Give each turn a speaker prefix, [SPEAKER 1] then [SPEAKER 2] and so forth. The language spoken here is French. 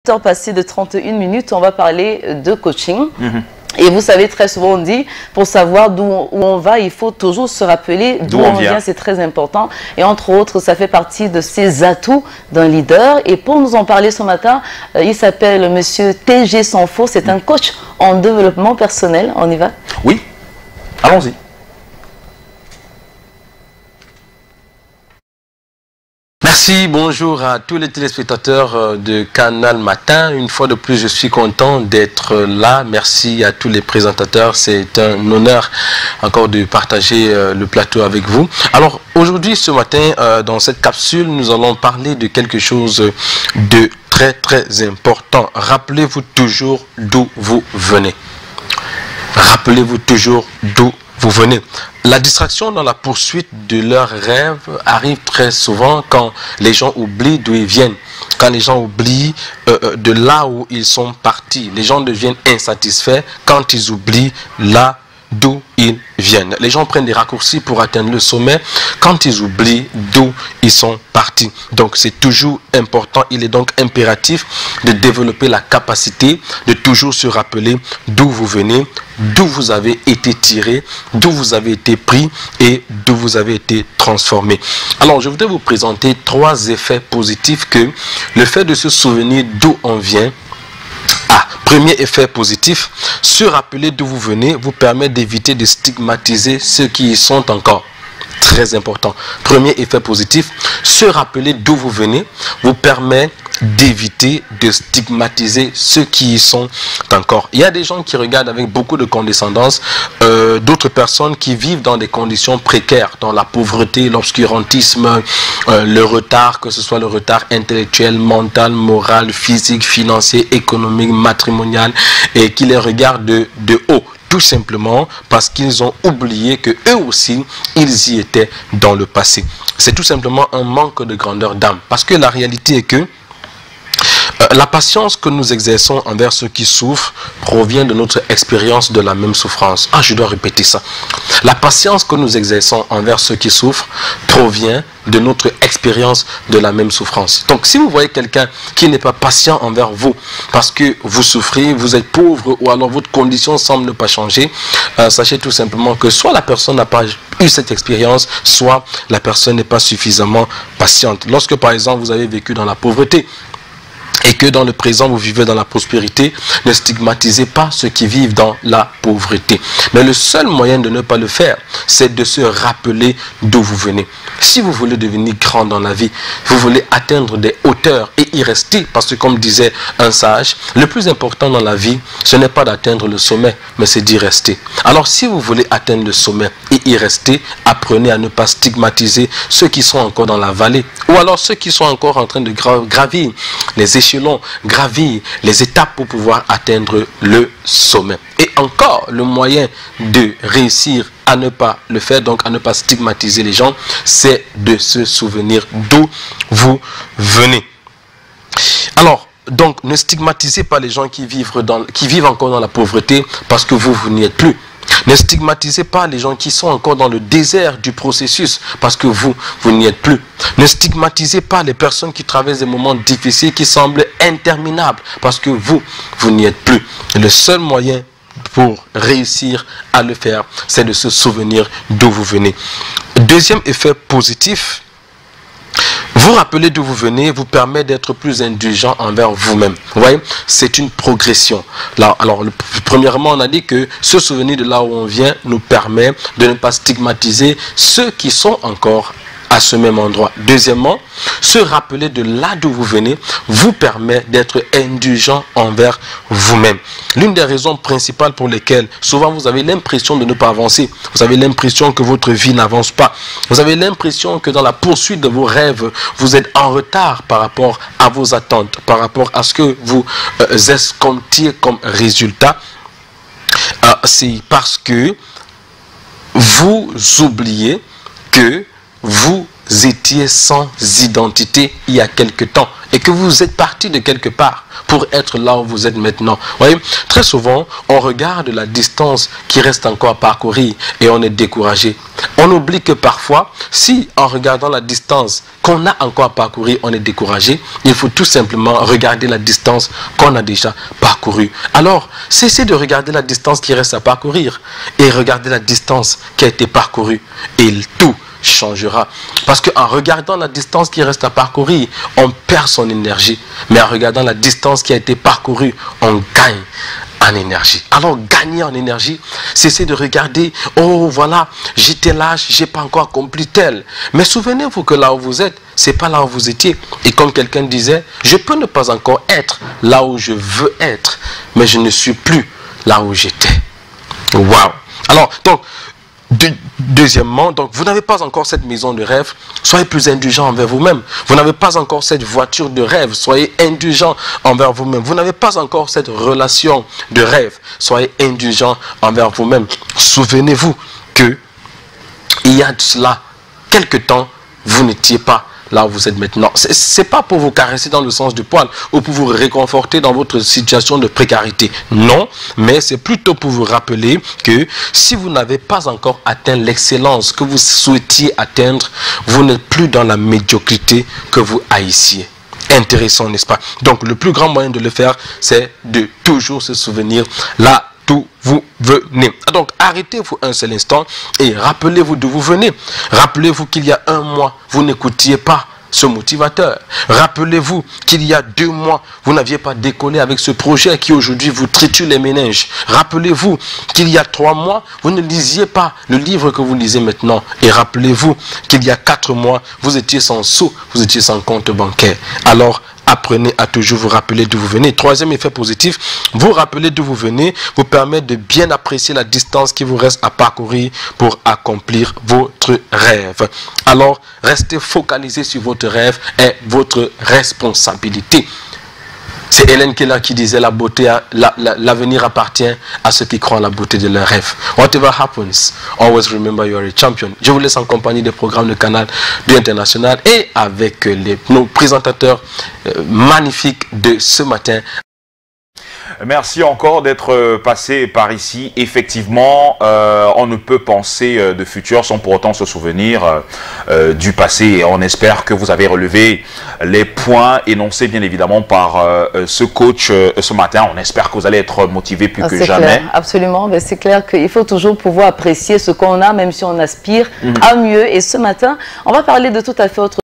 [SPEAKER 1] Temps passé de 31 minutes, on va parler de coaching. Et vous savez, très souvent on dit, pour savoir où on va, il faut toujours se rappeler d'où on vient, c'est très important. Et entre autres, ça fait partie de ces atouts d'un leader. Et pour nous en parler ce matin, il s'appelle Monsieur TG Sanfo, c'est un coach en développement personnel. On y va?
[SPEAKER 2] Oui, allons-y. Merci, bonjour à tous les téléspectateurs de Canal Matin. Une fois de plus, je suis content d'être là. Merci à tous les présentateurs. C'est un honneur encore de partager le plateau avec vous. Alors, aujourd'hui, ce matin, dans cette capsule, nous allons parler de quelque chose de très important. Rappelez-vous toujours d'où vous venez. Rappelez-vous toujours d'où vous venez. La distraction dans la poursuite de leurs rêves arrive très souvent quand les gens oublient d'où ils viennent. Quand les gens oublient de là où ils sont partis. Les gens deviennent insatisfaits quand ils oublient là d'où ils viennent. Les gens prennent des raccourcis pour atteindre le sommet quand ils oublient d'où ils sont partis. Donc c'est toujours important, il est donc impératif de développer la capacité de toujours se rappeler d'où vous venez, d'où vous avez été tiré, d'où vous avez été pris et d'où vous avez été transformé. Alors je voudrais vous présenter 3 effets positifs que le fait de se souvenir d'où on vient. Premier effet positif, se rappeler d'où vous venez vous permet d'éviter de stigmatiser ceux qui y sont encore. Très important. Premier effet positif, se rappeler d'où vous venez vous permet d'éviter de stigmatiser ceux qui y sont encore. Il y a des gens qui regardent avec beaucoup de condescendance d'autres personnes qui vivent dans des conditions précaires, dans la pauvreté, l'obscurantisme, le retard, que ce soit le retard intellectuel, mental, moral, physique, financier, économique, matrimonial, et qui les regardent de haut. Tout simplement parce qu'ils ont oublié que eux aussi, ils y étaient dans le passé. C'est tout simplement un manque de grandeur d'âme. Parce que la réalité est que la patience que nous exerçons envers ceux qui souffrent provient de notre expérience de la même souffrance. Ah, je dois répéter ça. La patience que nous exerçons envers ceux qui souffrent provient de notre expérience de la même souffrance. Donc, si vous voyez quelqu'un qui n'est pas patient envers vous parce que vous souffrez, vous êtes pauvre ou alors votre condition semble ne pas changer, sachez tout simplement que soit la personne n'a pas eu cette expérience, soit la personne n'est pas suffisamment patiente. Lorsque, par exemple, vous avez vécu dans la pauvreté, et que dans le présent vous vivez dans la prospérité, ne stigmatisez pas ceux qui vivent dans la pauvreté. Mais le seul moyen de ne pas le faire, c'est de se rappeler d'où vous venez. Si vous voulez devenir grand dans la vie, vous voulez atteindre des hauteurs et y rester, parce que comme disait un sage, le plus important dans la vie, ce n'est pas d'atteindre le sommet, mais c'est d'y rester. Alors si vous voulez atteindre le sommet et y rester, apprenez à ne pas stigmatiser ceux qui sont encore dans la vallée, ou alors ceux qui sont encore en train de gravir les échelons, gravir les étapes pour pouvoir atteindre le sommet. Et encore, le moyen de réussir à ne pas le faire, donc à ne pas stigmatiser les gens, c'est de se souvenir d'où vous venez. Alors, donc, ne stigmatisez pas les gens qui vivent encore dans la pauvreté parce que vous n'y êtes plus. Ne stigmatisez pas les gens qui sont encore dans le désert du processus parce que vous n'y êtes plus. Ne stigmatisez pas les personnes qui traversent des moments difficiles qui semblent interminables parce que vous n'y êtes plus. Le seul moyen pour réussir à le faire, c'est de se souvenir d'où vous venez. Deuxième effet positif, vous rappeler d'où vous venez vous permet d'être plus indulgent envers vous-même. Vous voyez, c'est une progression. Là, alors, premièrement, on a dit que se souvenir de là où on vient nous permet de ne pas stigmatiser ceux qui sont encore à ce même endroit. Deuxièmement, se rappeler de là d'où vous venez vous permet d'être indulgent envers vous-même. L'une des raisons principales pour lesquelles souvent vous avez l'impression de ne pas avancer, vous avez l'impression que votre vie n'avance pas, vous avez l'impression que dans la poursuite de vos rêves, vous êtes en retard par rapport à vos attentes, par rapport à ce que vous escomptiez comme résultat, c'est parce que vous oubliez que vous étiez sans identité il y a quelque temps et que vous êtes parti de quelque part pour être là où vous êtes maintenant. Vous voyez, très souvent, on regarde la distance qui reste encore à parcourir et on est découragé. On oublie que parfois, si en regardant la distance qu'on a encore à parcourir, on est découragé, il faut tout simplement regarder la distance qu'on a déjà parcourue. Alors, cessez de regarder la distance qui reste à parcourir et regardez la distance qui a été parcourue et tout changera. Parce qu'en regardant la distance qui reste à parcourir, on perd son énergie. Mais en regardant la distance qui a été parcourue, on gagne en énergie. Alors gagner en énergie, cessez de regarder, oh voilà, j'étais là, j'ai pas encore accompli tel. Mais souvenez-vous que là où vous êtes, c'est pas là où vous étiez. Et comme quelqu'un disait, je peux ne pas encore être là où je veux être, mais je ne suis plus là où j'étais. Waouh. Alors, donc, deuxièmement, donc vous n'avez pas encore cette maison de rêve, soyez plus indulgent envers vous-même. Vous n'avez pas encore cette voiture de rêve, soyez indulgent envers vous-même. Vous n'avez pas encore cette relation de rêve, soyez indulgent envers vous-même. Souvenez-vous que il y a de cela quelque temps, vous n'étiez pas là où vous êtes maintenant. Ce n'est pas pour vous caresser dans le sens du poil ou pour vous réconforter dans votre situation de précarité. Non, mais c'est plutôt pour vous rappeler que si vous n'avez pas encore atteint l'excellence que vous souhaitiez atteindre, vous n'êtes plus dans la médiocrité que vous haissiez. Intéressant, n'est-ce pas? Donc, le plus grand moyen de le faire, c'est de toujours se souvenir là d'où vous venez. Donc, arrêtez-vous un seul instant et rappelez-vous d'où vous venez. Rappelez-vous qu'il y a un mois, vous n'écoutiez pas ce motivateur. Rappelez-vous qu'il y a 2 mois, vous n'aviez pas décollé avec ce projet qui aujourd'hui vous triture les méninges. Rappelez-vous qu'il y a 3 mois, vous ne lisiez pas le livre que vous lisez maintenant. Et rappelez-vous qu'il y a 4 mois, vous étiez sans sou, vous étiez sans compte bancaire. Alors, apprenez à toujours vous rappeler d'où vous venez. Troisième effet positif, vous rappeler d'où vous venez vous permet de bien apprécier la distance qui vous reste à parcourir pour accomplir votre rêve. Alors, restez focalisé sur votre rêve et votre responsabilité. C'est Hélène Keller qui disait la beauté, l'avenir appartient à ceux qui croient à la beauté de leur rêve. Whatever happens, always remember you are a champion. Je vous laisse en compagnie des programmes de Canal D International et avec nos présentateurs magnifiques de ce matin.
[SPEAKER 3] Merci encore d'être passé par ici. Effectivement, on ne peut penser de futur sans pour autant se souvenir du passé. Et on espère que vous avez relevé les points énoncés bien évidemment par ce coach ce matin. On espère que vous allez être motivé plus que jamais.
[SPEAKER 1] Clair, absolument, c'est clair qu'il faut toujours pouvoir apprécier ce qu'on a, même si on aspire à mieux. Et ce matin, on va parler de tout à fait autre chose.